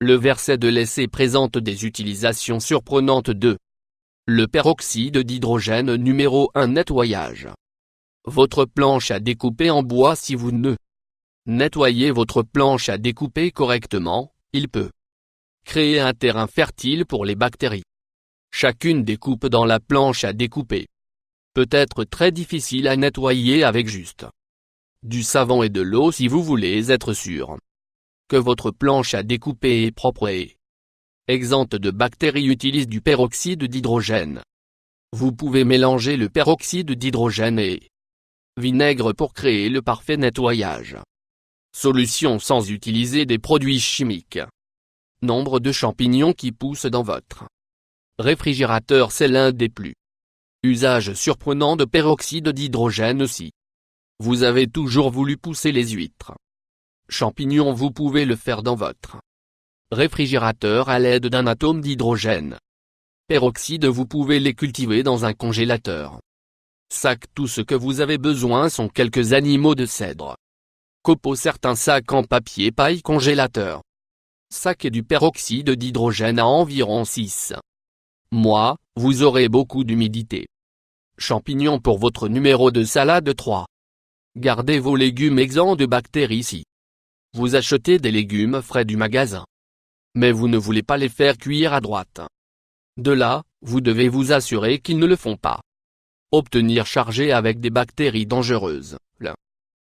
Le verset de l'essai présente des utilisations surprenantes de le peroxyde d'hydrogène numéro 1. Nettoyage. Votre planche à découper en bois. Si vous ne nettoyez votre planche à découper correctement, il peut créer un terrain fertile pour les bactéries. Chacune des coupes dans la planche à découper peut être très difficile à nettoyer avec juste du savon et de l'eau. Si vous voulez être sûr que votre planche à découper est propre et exempte de bactéries, utilise du peroxyde d'hydrogène. Vous pouvez mélanger le peroxyde d'hydrogène et vinaigre pour créer le parfait nettoyage. Solution sans utiliser des produits chimiques. Nombre de champignons qui poussent dans votre réfrigérateur. C'est l'un des plus usages surprenants de peroxyde d'hydrogène. Si vous avez toujours voulu pousser les huîtres champignons, vous pouvez le faire dans votre réfrigérateur à l'aide d'un atome d'hydrogène peroxyde. Vous pouvez les cultiver dans un congélateur. Sac. Tout ce que vous avez besoin sont quelques animaux de cèdre, copeaux, certains sacs en papier paille, congélateur. Sac et du peroxyde d'hydrogène à environ 6 mois, vous aurez beaucoup d'humidité. Champignons pour votre numéro de salade 3. Gardez vos légumes exempts de bactéries. Si vous achetez des légumes frais du magasin, mais vous ne voulez pas les faire cuire à droite de là, vous devez vous assurer qu'ils ne le font pas obtenir chargés avec des bactéries dangereuses.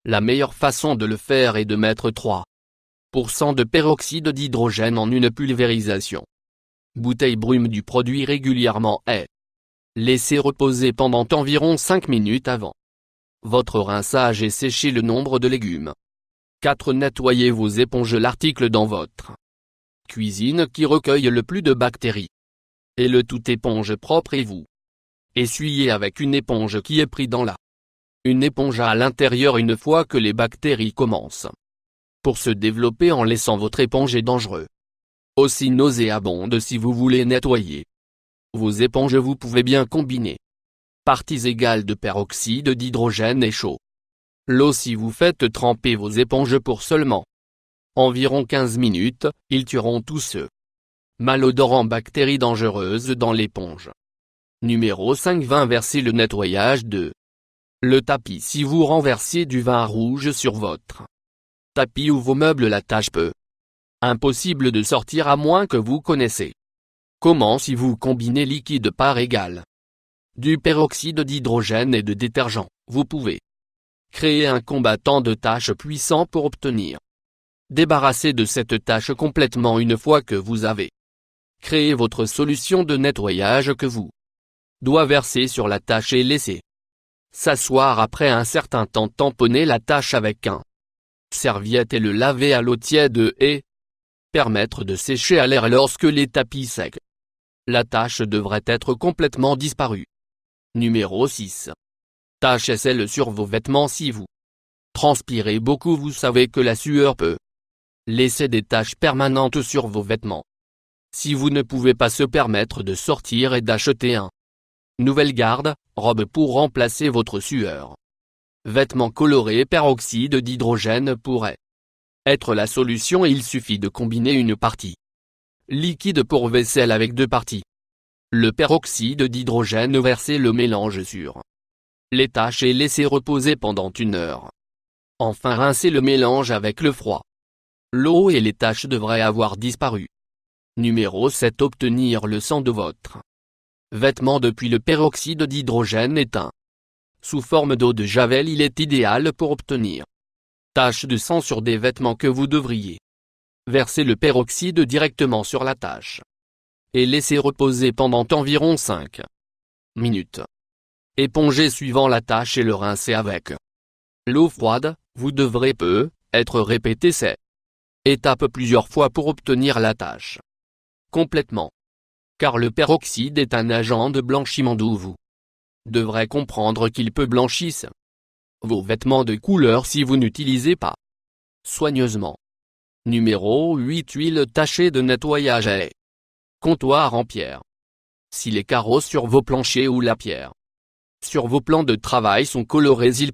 La meilleure façon de le faire est de mettre 3% de peroxyde d'hydrogène en une pulvérisation bouteille brume du produit régulièrement et laissez reposer pendant environ 5 minutes avant votre rinçage et séchez le nombre de légumes. 4. Nettoyez vos éponges. L'article dans votre cuisine qui recueille le plus de bactéries et le tout éponge propre, et vous essuyez avec une éponge qui est prise dans une éponge à l'intérieur. Une fois que les bactéries commencent pour se développer en laissant votre éponge est dangereux, aussi nauséabonde. Si vous voulez nettoyer vos éponges, vous pouvez bien combiner parties égales de peroxyde d'hydrogène et chaud l'eau. Si vous faites tremper vos éponges pour seulement environ 15 minutes, ils tueront tous ceux malodorants bactéries dangereuses dans l'éponge. Numéro 5. Vin. Versez le nettoyage de le tapis. Si vous renversez du vin rouge sur votre tapis ou vos meubles, la tache peut impossible de sortir à moins que vous connaissez comment. Si vous combinez liquide par égal du peroxyde d'hydrogène et de détergent, vous pouvez créer un combattant de taches puissant pour obtenir débarrasser de cette tache complètement. Une fois que vous avez créé votre solution de nettoyage, que vous doit verser sur la tache et laisser s'asseoir. Après un certain temps, tamponnez la tache avec un serviette et le laver à l'eau tiède et permettre de sécher à l'air. Lorsque les tapis secs, la tache devrait être complètement disparue. Numéro 6. Tache et sel sur vos vêtements. Si vous transpirez beaucoup, vous savez que la sueur peut laisser des taches permanentes sur vos vêtements. Si vous ne pouvez pas se permettre de sortir et d'acheter un nouvelle garde-robe pour remplacer votre sueur, vêtements colorés, peroxyde d'hydrogène pourrait être la solution. Il suffit de combiner une partie liquide pour vaisselle avec 2 parties le peroxyde d'hydrogène. Versez le mélange sur les taches et laissez reposer pendant 1 heure. Enfin, rincez le mélange avec le froid. L'eau et les taches devraient avoir disparu. Numéro 7. Obtenir le sang de votre vêtement depuis le peroxyde d'hydrogène éteint sous forme d'eau de javel. Il est idéal pour obtenir taches de sang sur des vêtements que vous devriez verser le peroxyde directement sur la tache et laisser reposer pendant environ 5 minutes. Épongez suivant la tache et le rincer avec l'eau froide. Vous devrez être répéter ces étapes plusieurs fois pour obtenir la tache complètement, car le peroxyde est un agent de blanchiment d'eau. Vous devrez comprendre qu'il peut blanchir vos vêtements de couleur si vous n'utilisez pas soigneusement. Numéro 8. Huile tachée de nettoyage et comptoir en pierre. Si les carreaux sur vos planchers ou la pierre sur vos plans de travail sont colorés, ils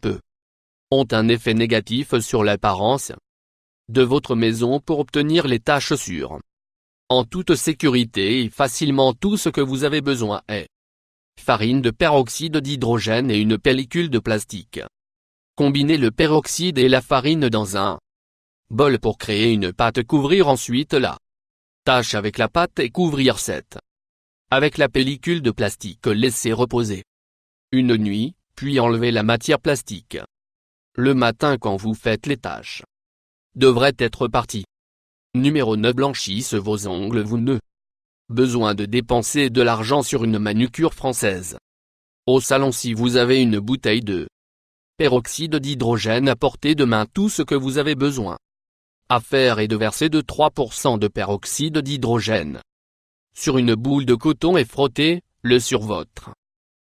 ont un effet négatif sur l'apparence de votre maison. Pour obtenir les taches sur En toute sécurité et facilement. Tout ce que vous avez besoin est farine de peroxyde d'hydrogène et une pellicule de plastique. Combinez le peroxyde et la farine dans un bol pour créer une pâte. Couvrir ensuite la tâche avec la pâte et couvrir cette avec la pellicule de plastique. Laissez reposer une nuit, puis enlevez la matière plastique. Le matin quand vous faites les tâches devrait être parti. Numéro 9. Blanchissez vos ongles. Vous ne besoin de dépenser de l'argent sur une manucure française. Au salon, si vous avez une bouteille de peroxyde d'hydrogène à portée de main, tout ce que vous avez besoin à faire est de verser 2-3% de peroxyde d'hydrogène sur une boule de coton et frottez-le sur votre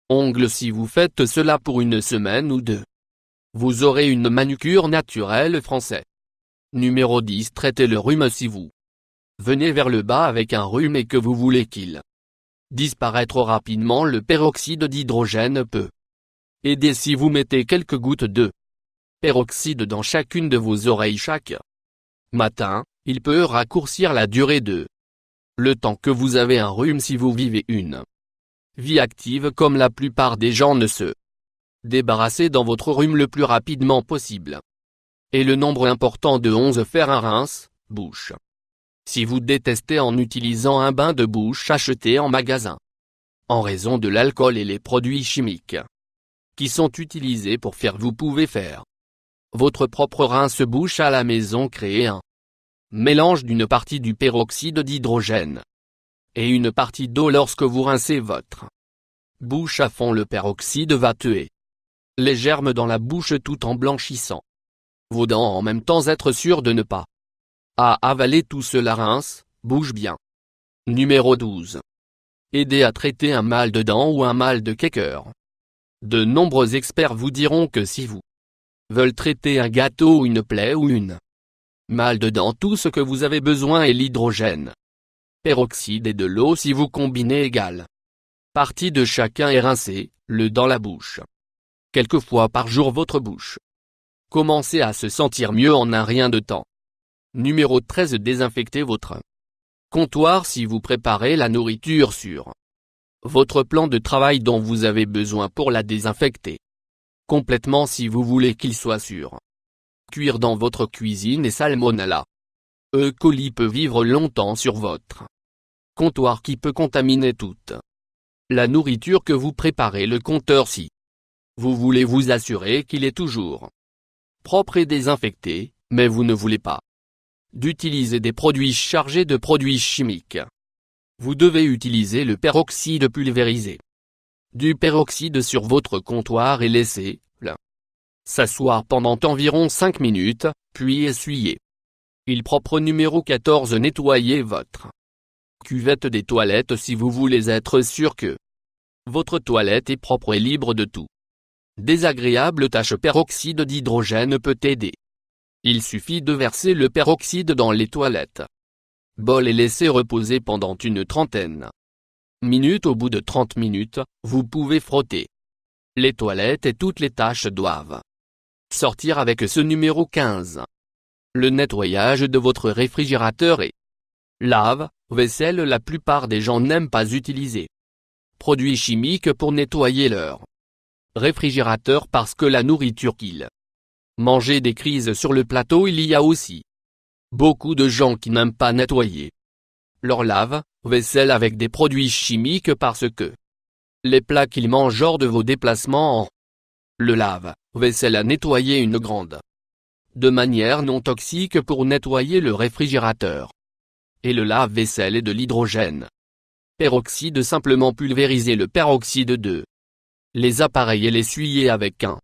ongle. Si vous faites cela pour une semaine ou deux, vous aurez une manucure naturelle française. Numéro 10. Traitez le rhume. Si vous venez vers le bas avec un rhume et que vous voulez qu'il disparaisse rapidement, le peroxyde d'hydrogène peut aider. Si vous mettez quelques gouttes de peroxyde dans chacune de vos oreilles chaque matin, il peut raccourcir la durée de le temps que vous avez un rhume. Si vous vivez une vie active comme la plupart des gens, ne se débarrassez dans votre rhume le plus rapidement possible. Et le nombre important de 11. Faire un rince-bouche. Si vous détestez en utilisant un bain de bouche acheté en magasin, en raison de l'alcool et les produits chimiques qui sont utilisés pour faire, vous pouvez faire votre propre rince-bouche à la maison. Créez un mélange d'une partie du peroxyde d'hydrogène et une partie d'eau. Lorsque vous rincez votre bouche à fond, le peroxyde va tuer les germes dans la bouche tout en blanchissant vos dents. En même temps, être sûr de ne pas avaler tout cela. Rince-bouche bien. Numéro 12. Aider à traiter un mal de dents ou un mal de quequeur. De nombreux experts vous diront que si vous veulent traiter un gâteau ou une plaie ou une mal de dents, tout ce que vous avez besoin est l'hydrogène peroxyde et de l'eau. Si vous combinez égale partie de chacun et rincez-le dans la bouche quelques fois par jour, votre bouche commencez à se sentir mieux en un rien de temps. Numéro 13. Désinfectez votre comptoir. Si vous préparez la nourriture sur votre plan de travail dont vous avez besoin pour la désinfecter complètement, si vous voulez qu'il soit sûr cuire dans votre cuisine, et Salmonella E. coli peut vivre longtemps sur votre comptoir, qui peut contaminer toute la nourriture que vous préparez. Le compteur, si vous voulez vous assurer qu'il est toujours propre et désinfecté, mais vous ne voulez pas d'utiliser des produits chargés de produits chimiques, vous devez utiliser le peroxyde pulvérisé du peroxyde sur votre comptoir et laissez-le s'asseoir pendant environ 5 minutes, puis essuyez. Il propre. Numéro 14. Nettoyez votre cuvette des toilettes. Si vous voulez être sûr que votre toilette est propre et libre de tout désagréable tâche, peroxyde d'hydrogène peut aider. Il suffit de verser le peroxyde dans les toilettes bol et laisser reposer pendant une trentaine minutes. Au bout de 30 minutes, vous pouvez frotter les toilettes et toutes les taches doivent sortir. Avec ce numéro 15. Le nettoyage de votre réfrigérateur et lave-vaisselle. La plupart des gens n'aiment pas utiliser produits chimiques pour nettoyer leur réfrigérateur parce que la nourriture qu'ils mangent des crises sur le plateau. Il y a aussi beaucoup de gens qui n'aiment pas nettoyer leur lave-vaisselle avec des produits chimiques parce que les plats qu'ils mangent lors de vos déplacements en le lave-vaisselle a nettoyé une grande de manière non toxique pour nettoyer le réfrigérateur et le lave-vaisselle et de l'hydrogène peroxyde. Simplement pulvériser le peroxyde de les appareils et l'essuyer avec un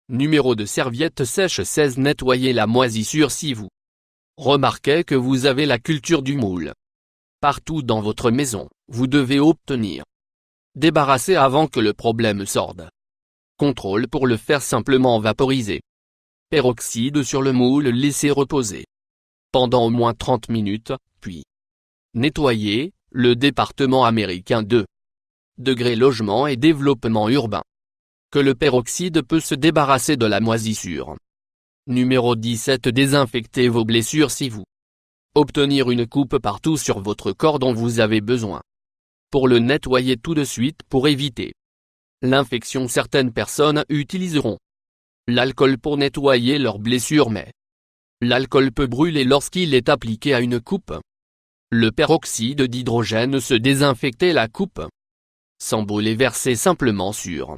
numéro de serviette sèche. 16. Nettoyer la moisissure. Si vous remarquez que vous avez la culture du moule partout dans votre maison, vous devez obtenir débarrasser avant que le problème sorte. Contrôle. Pour le faire, simplement vaporiser peroxyde sur le moule, laisser reposer pendant au moins 30 minutes, puis nettoyer. Le département américain de degrés logement et développement urbain que le peroxyde peut se débarrasser de la moisissure. Numéro 17. Désinfectez vos blessures. Si vous Obtenir une coupe partout sur votre corps dont vous avez besoin. Pour le nettoyer tout de suite pour éviter l'infection, certaines personnes utiliseront l'alcool pour nettoyer leurs blessures, mais l'alcool peut brûler lorsqu'il est appliqué à une coupe. Le peroxyde d'hydrogène se désinfecter la coupe sans brûler, verser simplement sur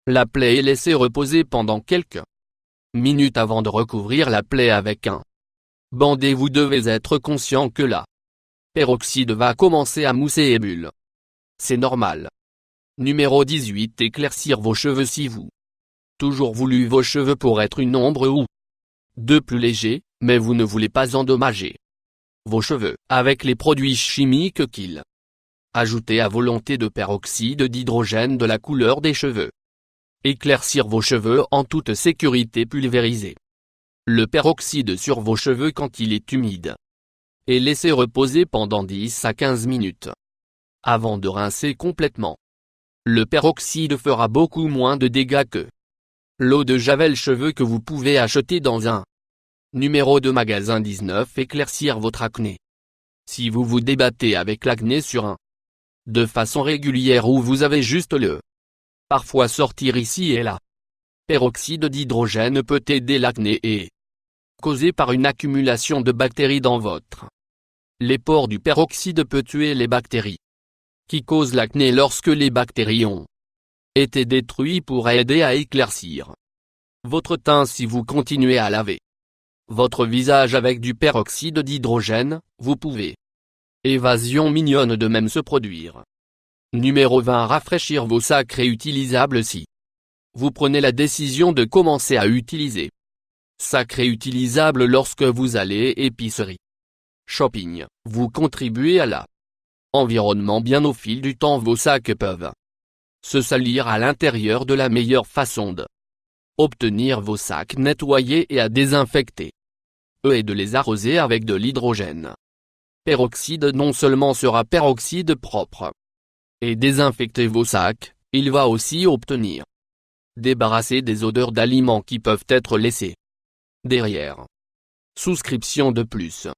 la plaie et laisser reposer pendant quelques minutes avant de recouvrir la plaie avec un bandeau. Vous devez être conscient que la peroxyde va commencer à mousser et bulle. C'est normal. Numéro 18. Éclaircir vos cheveux. Si vous toujours voulu vos cheveux pour être une ombre ou deux plus légers, mais vous ne voulez pas endommager vos cheveux avec les produits chimiques qu'ils ajoutez à volonté de peroxyde d'hydrogène de la couleur des cheveux. Éclaircir vos cheveux en toute sécurité. Pulvériser le peroxyde sur vos cheveux quand il est humide et laisser reposer pendant 10 à 15 minutes avant de rincer complètement. Le peroxyde fera beaucoup moins de dégâts que l'eau de javel cheveux que vous pouvez acheter dans un numéro de magasin. 19. Éclaircir votre acné. Si vous vous débattez avec l'acné de façon régulière ou vous avez juste le parfois sortir ici et là, peroxyde d'hydrogène peut aider l'acné et causé par une accumulation de bactéries dans votre les pores. Du peroxyde peut tuer les bactéries qui causent l'acné lorsque les bactéries ont été détruites pour aider à éclaircir votre teint. Si vous continuez à laver votre visage avec du peroxyde d'hydrogène, vous pouvez évasion mignonne de même se produire. Numéro 20. Rafraîchir vos sacs réutilisables. Si vous prenez la décision de commencer à utiliser sacs réutilisables lorsque vous allez épicerie, shopping, vous contribuez à l'environnement. Bien au fil du temps, vos sacs peuvent se salir à l'intérieur. De la meilleure façon de obtenir vos sacs nettoyés et à désinfecter est de les arroser avec de l'hydrogène peroxyde. Non seulement sera peroxyde propre et désinfecter vos sacs, il va aussi obtenir débarrasser des odeurs d'aliments qui peuvent être laissées derrière. Souscription de plus.